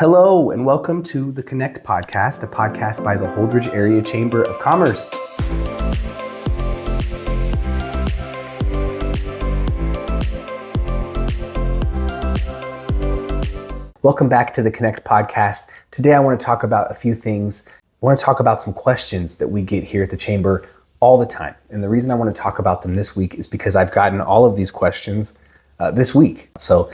Hello, and welcome to the Connect podcast, a podcast by the Holdrege Area Chamber of Commerce. Welcome back to the Connect podcast. Today I want to talk about a few things. I want to talk about some questions that we get here at the Chamber all the time. And the reason I want to talk about them this week is because I've gotten all of these questions this week. So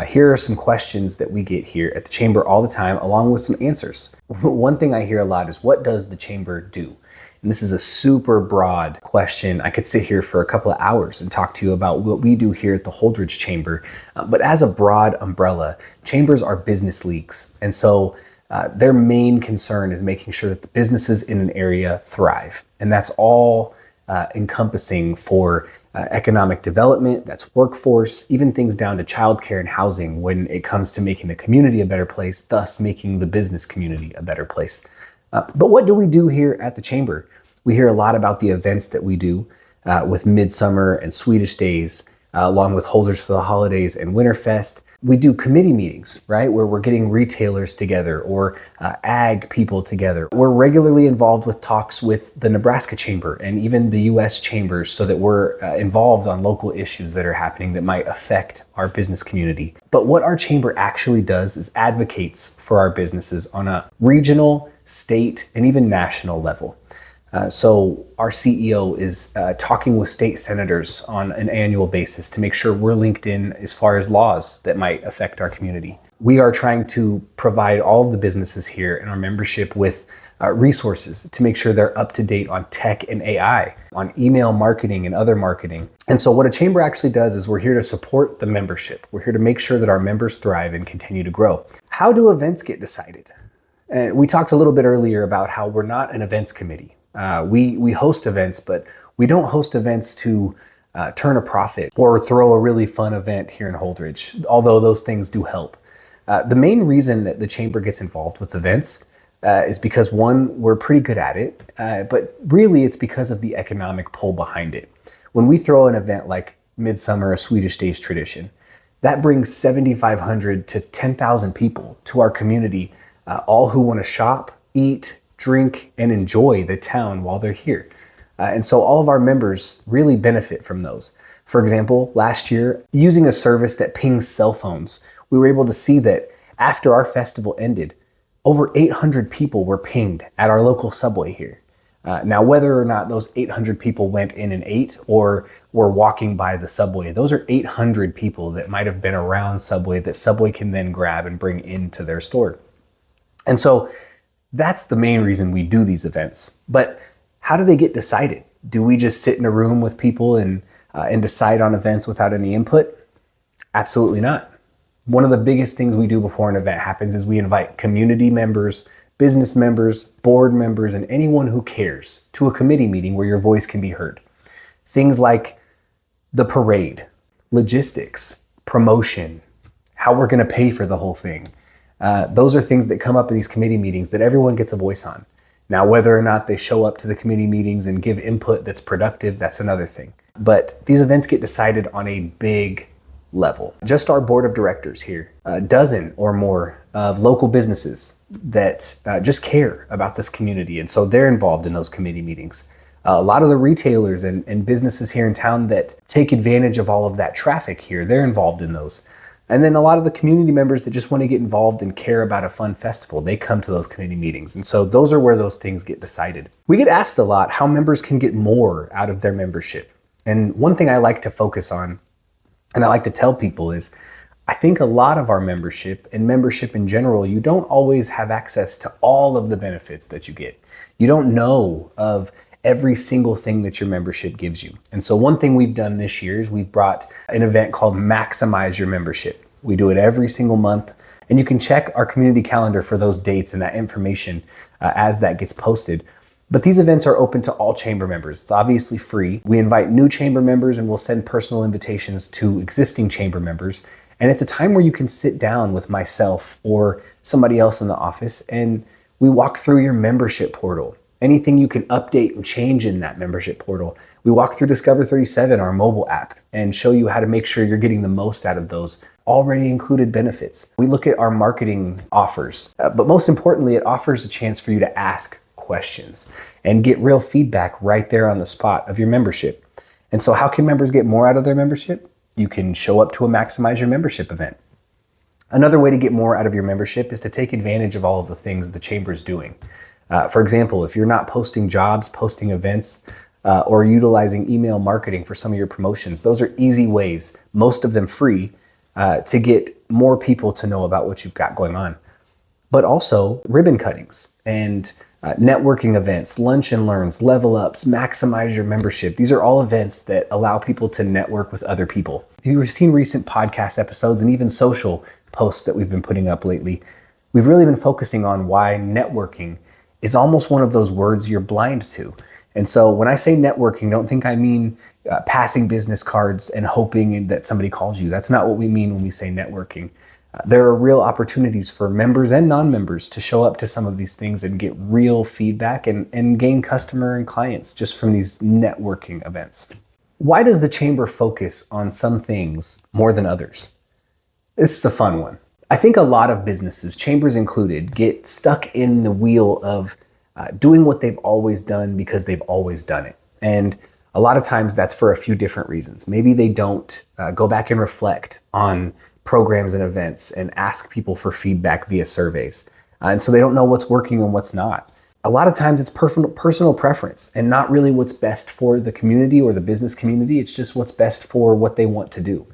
here are some questions that we get here at the Chamber all the time, along with some answers. One thing I hear a lot is, what does the Chamber do? And this is a super broad question. I could sit here for a couple of hours and talk to you about what we do here at the Holdrege Chamber. But as a broad umbrella, chambers are business leagues. And so their main concern is making sure that the businesses in an area thrive. And that's all encompassing for economic development, that's workforce, even things down to childcare and housing when it comes to making the community a better place, thus making the business community a better place. But what do we do here at the Chamber? We hear a lot about the events that we do with Midsummer and Swedish Days, along with Holders for the Holidays and Winterfest. We do committee meetings, right, where we're getting retailers together or ag people together. We're regularly involved with talks with the Nebraska Chamber and even the U.S. chambers so that we're involved on local issues that are happening that might affect our business community. But what our chamber actually does is advocates for our businesses on a regional, state, and even national level. So our CEO is talking with state senators on an annual basis to make sure we're linked in as far as laws that might affect our community. We are trying to provide all of the businesses here in our membership with resources to make sure they're up to date on tech and AI, on email marketing and other marketing. And so what a chamber actually does is we're here to support the membership. We're here to make sure that our members thrive and continue to grow. How do events get decided? We talked a little bit earlier about how we're not an events committee. We host events, but we don't host events to turn a profit or throw a really fun event here in Holdrege, although those things do help. The main reason that the Chamber gets involved with events is because, one, we're pretty good at it, but really it's because of the economic pull behind it. When we throw an event like Midsummer or Swedish Days tradition, that brings 7,500 to 10,000 people to our community, all who want to shop, eat, drink, and enjoy the town while they're here. And so all of our members really benefit from those. For example, last year, using a service that pings cell phones, we were able to see that after our festival ended, over 800 people were pinged at our local Subway here. Now, whether or not those 800 people went in and ate or were walking by the Subway, those are 800 people that might have been around Subway that Subway can then grab and bring into their store. And so that's the main reason we do these events. But how do they get decided? Do we just sit in a room with people and decide on events without any input? Absolutely not. One of the biggest things we do before an event happens is we invite community members, business members, board members, and anyone who cares to a committee meeting where your voice can be heard. Things like the parade, logistics, promotion, how we're going to pay for the whole thing. Those are things that come up in these committee meetings that everyone gets a voice on. Now, whether or not they show up to the committee meetings and give input that's productive, that's another thing. But these events get decided on a big level. Just our board of directors here, a dozen or more of local businesses that just care about this community. And so they're involved in those committee meetings. A lot of the retailers and businesses here in town that take advantage of all of that traffic here, they're involved in those. And then a lot of the community members that just want to get involved and care about a fun festival, they come to those community meetings. And so those are where those things get decided. We get asked a lot how members can get more out of their membership. And one thing I like to focus on, and I like to tell people, is I think a lot of our membership and membership in general, you don't always have access to all of the benefits that you get. You don't know of every single thing that your membership gives you. And so one thing we've done this year is we've brought an event called Maximize Your Membership. We do it every single month, and you can check our community calendar for those dates and that information as that gets posted. But these events are open to all chamber members. It's obviously free. We invite new chamber members, and we'll send personal invitations to existing chamber members. And it's a time where you can sit down with myself or somebody else in the office, and we walk through your membership portal. anything you can update and change in that membership portal. We walk through Discover 37, our mobile app, and show you how to make sure you're getting the most out of those already included benefits. We look at our marketing offers, but most importantly, it offers a chance for you to ask questions and get real feedback right there on the spot of your membership. And so how can members get more out of their membership? You can show up to a Maximize Your Membership event. Another way to get more out of your membership is to take advantage of all of the things the Chamber's doing. For example, if you're not posting jobs, posting events, or utilizing email marketing for some of your promotions, those are easy ways, most of them free, to get more people to know about what you've got going on. But also ribbon cuttings and networking events, lunch and learns, level ups, maximize your membership. These are all events that allow people to network with other people. If you've seen recent podcast episodes and even social posts that we've been putting up lately, we've really been focusing on why networking is almost one of those words you're blind to. And so when I say networking, don't think I mean passing business cards and hoping that somebody calls you. That's not what we mean when we say networking. There are real opportunities for members and non-members to show up to some of these things and get real feedback and gain customer and clients just from these networking events. Why does the Chamber focus on some things more than others? This is a fun one. I think a lot of businesses, chambers included, get stuck in the wheel of doing what they've always done because they've always done it. And a lot of times that's for a few different reasons. Maybe they don't go back and reflect on programs and events and ask people for feedback via surveys. And so they don't know what's working and what's not. A lot of times it's personal preference and not really what's best for the community or the business community. It's just what's best for what they want to do.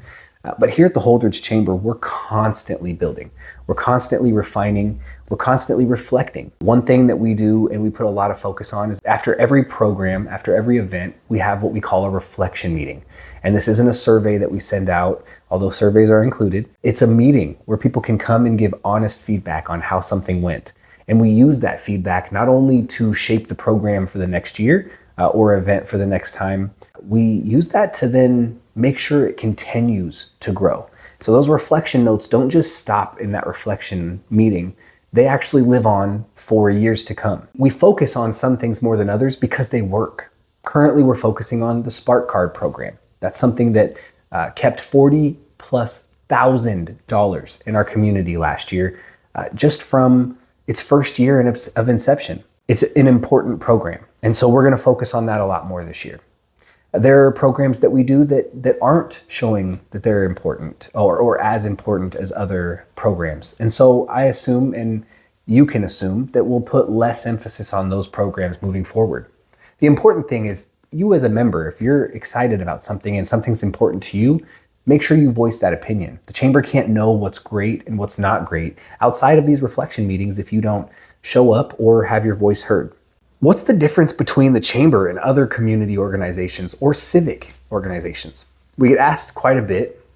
But here at the Holdrege Chamber, we're constantly building. We're constantly refining. We're constantly reflecting. One thing that we do and we put a lot of focus on is after every program, after every event, we have what we call a reflection meeting. And this isn't a survey that we send out, although surveys are included. It's a meeting where people can come and give honest feedback on how something went. And we use that feedback not only to shape the program for the next year or event for the next time, we use that to then make sure it continues to grow. So those reflection notes don't just stop in that reflection meeting. They actually live on for years to come. We focus on some things more than others because they work. Currently, we're focusing on the Spark Card program. That's something that kept $40,000+ in our community last year, just from its first year of inception. It's an important program. And so we're going to focus on that a lot more this year. There are programs that we do that aren't showing that they're important or as important as other programs. And so I assume, and you can assume, that we'll put less emphasis on those programs moving forward. The important thing is you as a member, if you're excited about something and something's important to you, make sure you voice that opinion. The Chamber can't know what's great and what's not great outside of these reflection meetings if you don't show up or have your voice heard. What's the difference between the Chamber and other community organizations or civic organizations? We get asked quite a bit.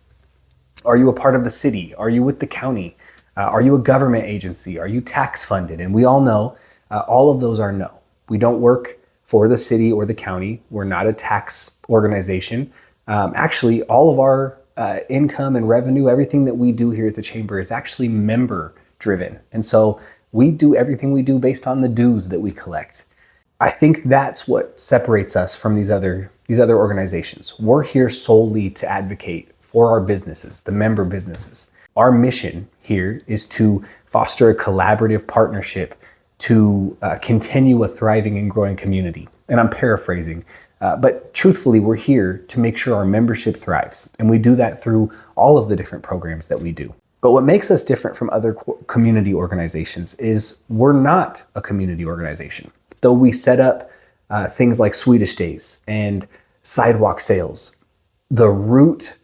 Are you a part of the city? Are you with the county? Are you a government agency? Are you tax funded? And we all know all of those are no. We don't work for the city or the county. We're not a tax organization. Actually, all of our income and revenue, everything that we do here at the Chamber is actually member driven. And so we do everything we do based on the dues that we collect. I think that's what separates us from these other organizations. We're here solely to advocate for our businesses, the member businesses. Our mission here is to foster a collaborative partnership to continue a thriving and growing community. And I'm paraphrasing, but truthfully, we're here to make sure our membership thrives. And we do that through all of the different programs that we do. But what makes us different from other community organizations is we're not a community organization. Though we set up things like Swedish Days and sidewalk sales, the root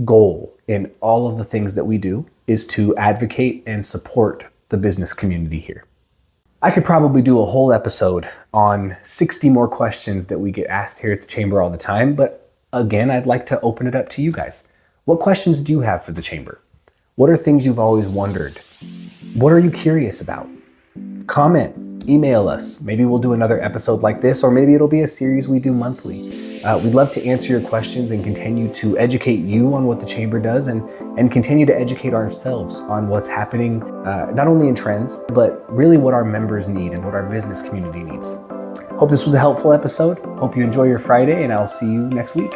goal in all of the things that we do is to advocate and support the business community here. I could probably do a whole episode on 60 more questions that we get asked here at the Chamber all the time, but again, I'd like to open it up to you guys. What questions do you have for the Chamber? What are things you've always wondered? What are you curious about? Comment, email us. Maybe we'll do another episode like this, or maybe it'll be a series we do monthly. We'd love to answer your questions and continue to educate you on what the Chamber does and continue to educate ourselves on what's happening, not only in trends, but really what our members need and what our business community needs. Hope this was a helpful episode. Hope you enjoy your Friday, and I'll see you next week.